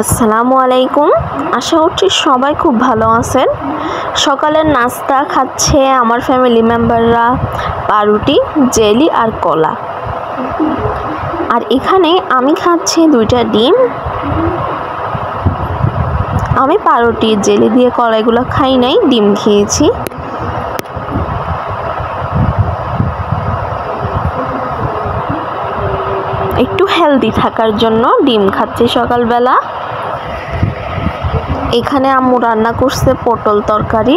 আসসালামু আলাইকুম। আশা করছি সবাই খুব ভালো আছেন। সকালের নাস্তা খাচ্ছে আমার ফ্যামিলি মেম্বাররা পাউরুটি, জেলি আর কলা। আর এখানে আমি খাচ্ছি 2টা ডিম। আমি পাউরুটি, জেলি দিয়ে কলা এগুলো খাই নাই, ডিম খেয়েছি। একটু হেলদি থাকার জন্য ডিম খাচ্ছি সকালবেলা। এখানে আম্মু রান্না করছে পটল তরকারি,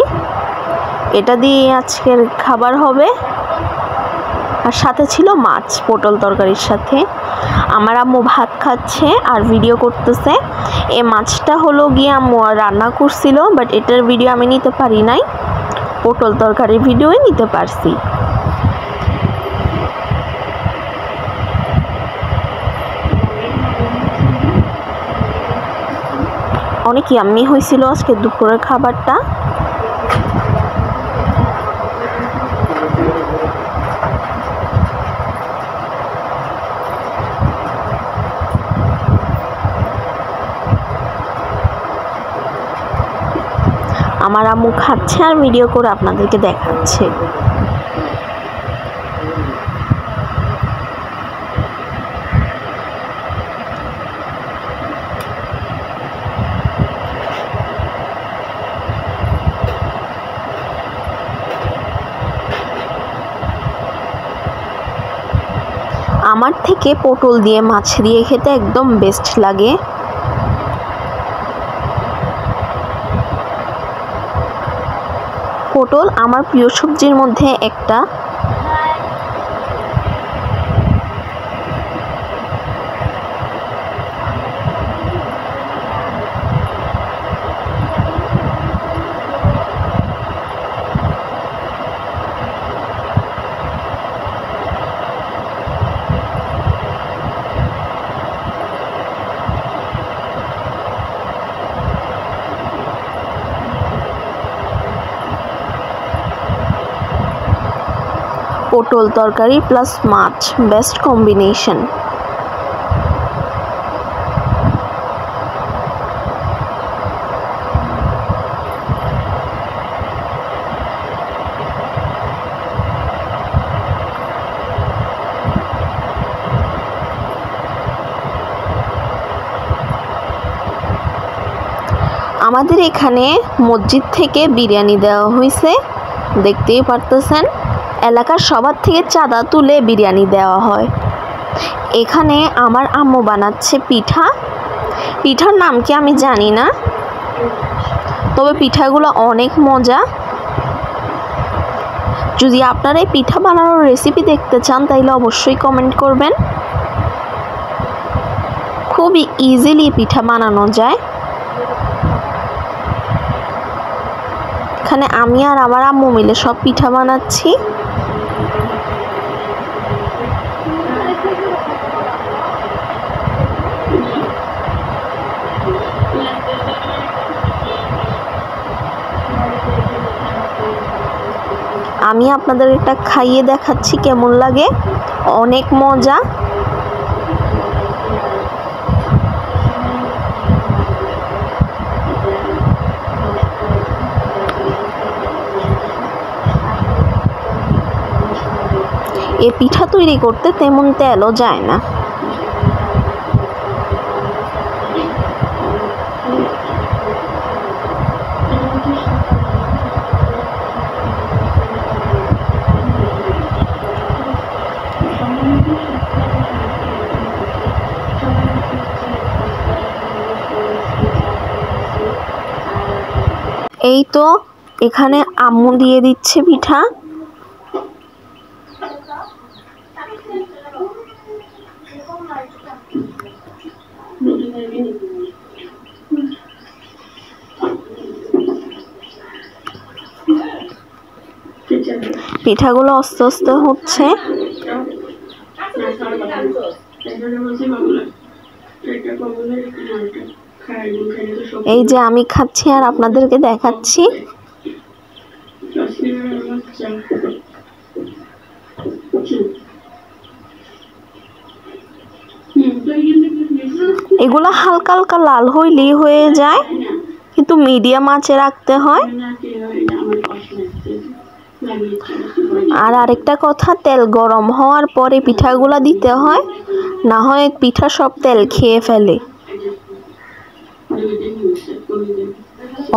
এটা দিয়ে আজকের খাবার হবে। আর সাথে ছিল মাছ পটল তরকারির সাথে। আমার আম্মু ভাত খাচ্ছে আর ভিডিও করতেছে। এই মাছটা হলো গিয়ে আম্মু রান্না করছিল, বাট এটার ভিডিও আমি নিতে পারি নাই, পটল তরকারির ভিডিওই নিতে পারছি। অনেক ইয়াম্মি হয়েছিল আজকে দুপুরের খাবারটা। আমার আম্মু খাচ্ছে আর ভিডিও করে আপনাদেরকে দেখাচ্ছে। আমার থেকে পটল দিয়ে মাছ দিয়ে খেতে একদম বেস্ট লাগে। পটল আমার প্রিয় সবজির মধ্যে একটা। পটল তরকারি প্লাস মাছ, বেস্ট কম্বিনেশন। আমাদের এখানে মসজিদ থেকে বিরিয়ানি দেওয়া হয়েছে, দেখতেই পারতেছেন। এলাকার সবার থেকে চাঁদা তুলে বিরিয়ানি দেওয়া হয়। এখানে আমার আম্মু বানাচ্ছে পিঠা। পিঠার নাম কি আমি জানি না, তবে পিঠাগুলো অনেক মজা। যদি আপনারা এই পিঠা বানানোর রেসিপি দেখতে চান তাহলে অবশ্যই কমেন্ট করবেন। খুবই ইজিলি পিঠা বানানো যায়। এখানে আমি আর আমার আম্মু মিলে সব পিঠা বানাচ্ছি। আমি আপনাদের এটা খাইয়ে দেখাচ্ছি কেমন লাগে, অনেক মজা। এই পিঠা তৈরি করতে তেমন তেলও যায় না। এই তো এখানে আম্মু দিয়ে দিচ্ছে পিঠা। পিঠাগুলো আস্তে আস্তে হচ্ছে। এই যে আমি খাচ্ছি আর আপনাদেরকে দেখাচ্ছি। এগুলো হালকা হালকা লাল হইলেই হয়ে যায়, কিন্তু মিডিয়াম আঁচে রাখতে হয়। আর আরেকটা কথা, তেল গরম হওয়ার পরে পিঠাগুলা দিতে হয়, না হয় পিঠা সব তেল খেয়ে ফেলে।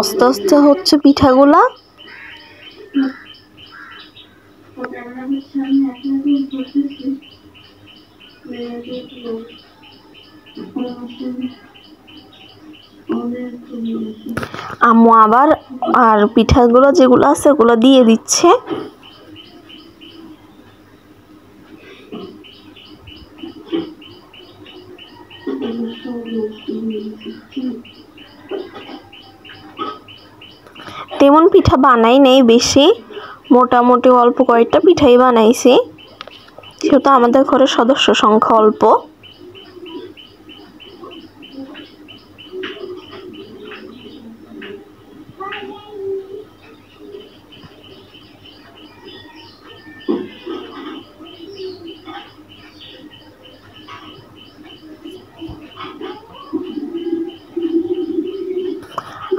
আস্তে আস্তে হচ্ছে পিঠাগুলা। আম্মু আবার আর পিঠাগুলো যেগুলো আছে ওগুলো দিয়ে দিচ্ছে। তেমন পিঠা বানাই নেই বেশি, মোটামুটি অল্প কয়েকটা পিঠাই বানাইছি, যেহেতু আমাদের ঘরে সদস্য সংখ্যা অল্প।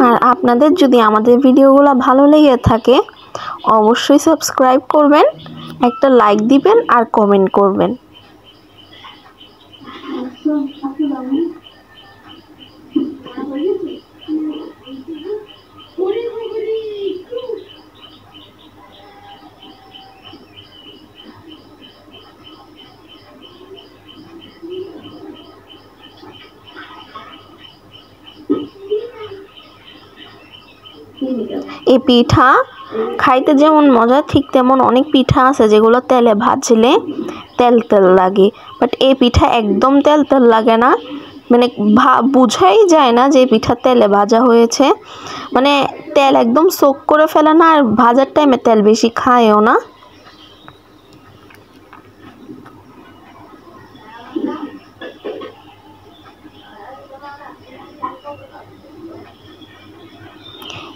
আর আপনাদের যদি আমাদের ভিডিওগুলো ভালো লেগে থাকে অবশ্যই সাবস্ক্রাইব করবেন, একটা লাইক দিবেন আর কমেন্ট করবেন। এই পিঠা খাইতে যেমন মজা, ঠিক তেমন অনেক পিঠা আছে যেগুলো তেলে ভাজলে তেল তেল লাগে, বাট এই পিঠা একদম তেল তেল লাগে না, মানে বুঝাই যায় না যে পিঠা তেলে ভাজা হয়েছে, মানে তেল একদম সোক করে ফেলে না, আর ভাজার টাইমে তেল বেশি খায়ও না।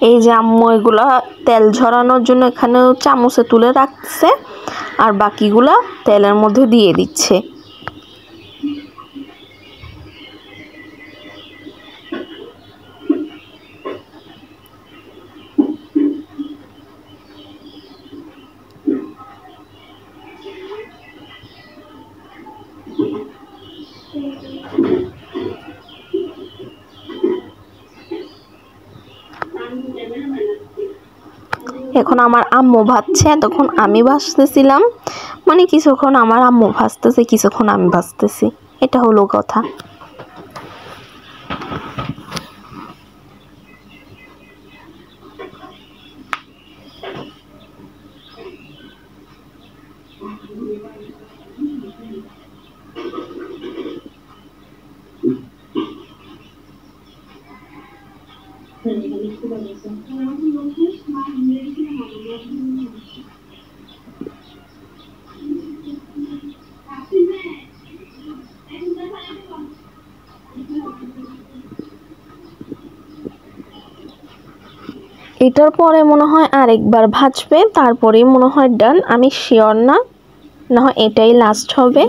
এই যে আম্মু এগুলা তেল ঝরানোর জন্য এখানে চামচে তুলে রাখছে, আর বাকিগুলা তেলের মধ্যে দিয়ে দিচ্ছে। এখন আমার আম্মু ভাজছে, তখন আমি ভাজতেছিলাম, মানে কিছুক্ষণ আমার আম্মু ভাজতেছে, কিছুক্ষণ আমি ভাজতেছি, এটা হলো কথা। এটার পরে মনে হয় আরেকবার ভাজবে, তারপরেই মনে হয় ডান, আমি শিওর না, না হয় এটাই লাস্ট হবে।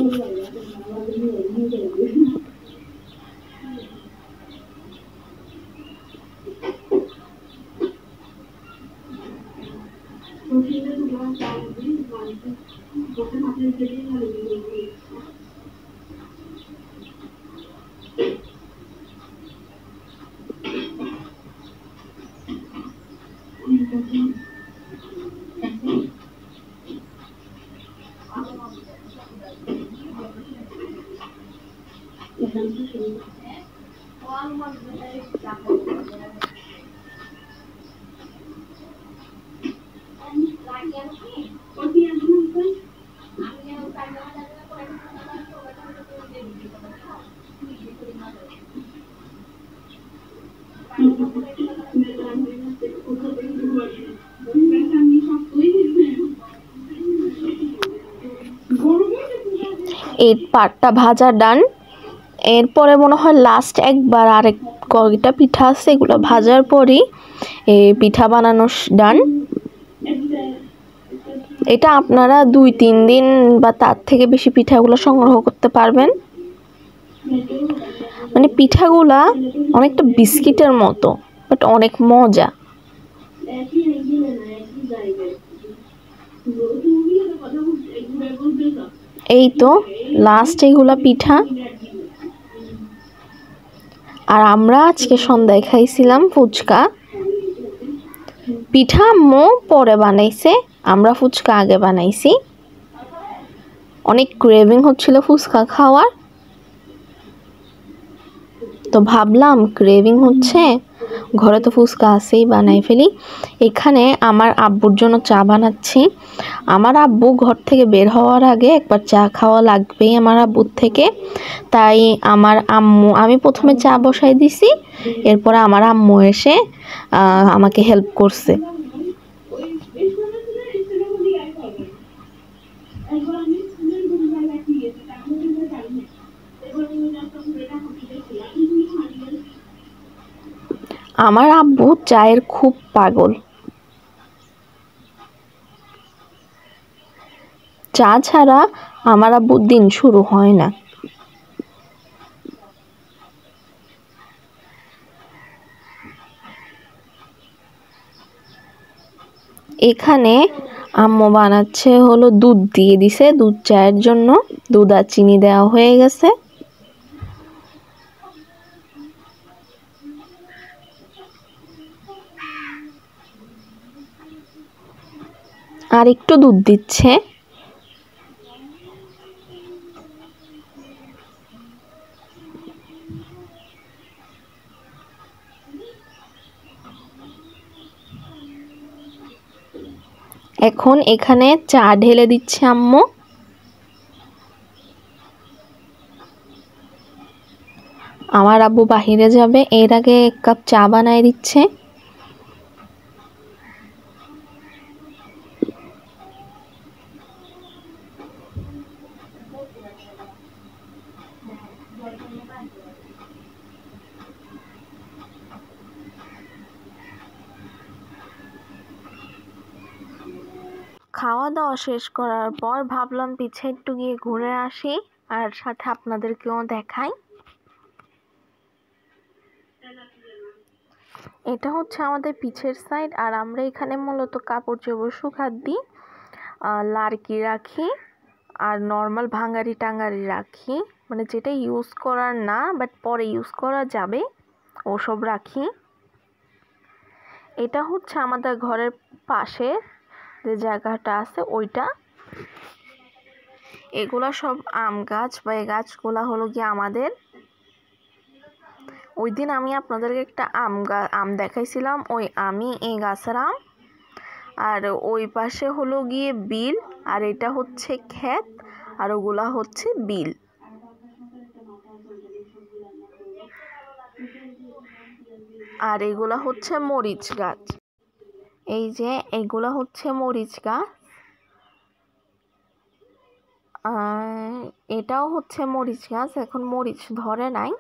এই পাটটা ভাজা ডান। এরপরে মনে হয় লাস্ট একবার আরেক কয়টা পিঠা আছে, এগুলো ভাজার পরই এই পিঠা বানানো ডান। এটা আপনারা 2-3 দিন বা তার থেকে বেশি পিঠাগুলো সংগ্রহ করতে পারবেন। মানে পিঠাগুলা অনেকটা বিস্কিটের মতো, বাট অনেক মজা। এই তো লাস্ট এগুলা পিঠা। আর আমরা আজকে সন্ধ্যায় খাইছিলাম ফুচকা। পিঠা আম্মু পরে বানাইছে, আমরা ফুচকা আগে বানাইছি। অনেক ক্রেভিং হচ্ছিল ফুচকা খাওয়ার, তো ভাবলাম ক্রেভিং হচ্ছে, ঘরে তো ফুচকা আছেই, বানাই ফেলি। এখানে আমার আব্বুর জন্য চা বানাচ্ছি। আমার আব্বু ঘর থেকে বের হওয়ার আগে একবার চা খাওয়া লাগবেই আমার আব্বুর থেকে, তাই আমি প্রথমে চা বসাই দিছি, এরপরে আমার আম্মু এসে আমাকে হেল্প করছে। আমার আব্বু চায়ের খুব পাগল, চা ছাড়া আমার আব্বুর দিন শুরু হয় না। এখানে আম্মু বানাচ্ছে হলো দুধ দিয়ে দিছে, দুধ চায়ের জন্য দুধ আর চিনি দেওয়া হয়ে গেছে। আর একটু দুধ দিচ্ছে। এখন এখানে চা ঢেলে দিচ্ছে আম্মু। আমার আব্বু বাহিরে যাবে, এর আগে 1 কাপ চা বানায় দিচ্ছে। খাওয়া দাওয়া শেষ করার পর ভাবলাম পিছে একটু গিয়ে ঘুরে আসি, আর সাথে আপনাদেরকেও দেখাই। এটা হচ্ছে আমাদের পিছের সাইড, আর আমরা এখানে মূলত কাপড় চোপড় শুকাত দিই, লাড়কি রাখি, আর নর্মাল ভাঙারি টাঙ্গারি রাখি, মানে যেটা ইউজ করার না বাট পরে ইউজ করা যাবে ওসব রাখি। এটা হচ্ছে আমাদের ঘরের পাশে যে জায়গাটা আছে ওইটা। এগুলা সব আম গাছ, বা এই গাছগুলা হলো গিয়ে আমাদের। ওই দিন আমি আপনাদেরকে একটা আম দেখাইছিলাম, ওই আমি এই গাছের আম। আর ওই পাশে হলো গিয়ে বিল, আর এটা হচ্ছে ক্ষেত, আর ওগুলা হচ্ছে বিল। আর এগুলা হচ্ছে মরিচ গাছ। এই যে এগুলা হচ্ছে মরিচ গাছ, এটাও হচ্ছে মরিচ গাছ। এখন মরিচ ধরে নাই।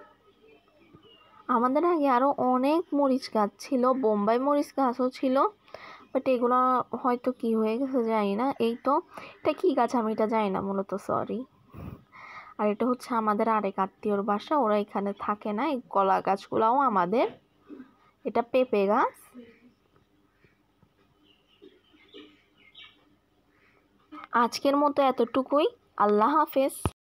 আমাদের আগে আরো অনেক মরিচ গাছ ছিল, বোম্বাই মরিচ গাছও ছিল, বাট এগুলো হয়তো কি হয়ে গেছে জানি না। এই তো এটা কি গাছ আমি এটা জানি না মূলত, সরি। আর এটা হচ্ছে আমাদের আরেক আত্মীয়র বাসা, ওরা এখানে থাকে না। এই কলা গাছগুলাও আমাদের। এটা পেঁপে গাছ। আজকের মতো এতটুকুই। আল্লাহ হাফেজ।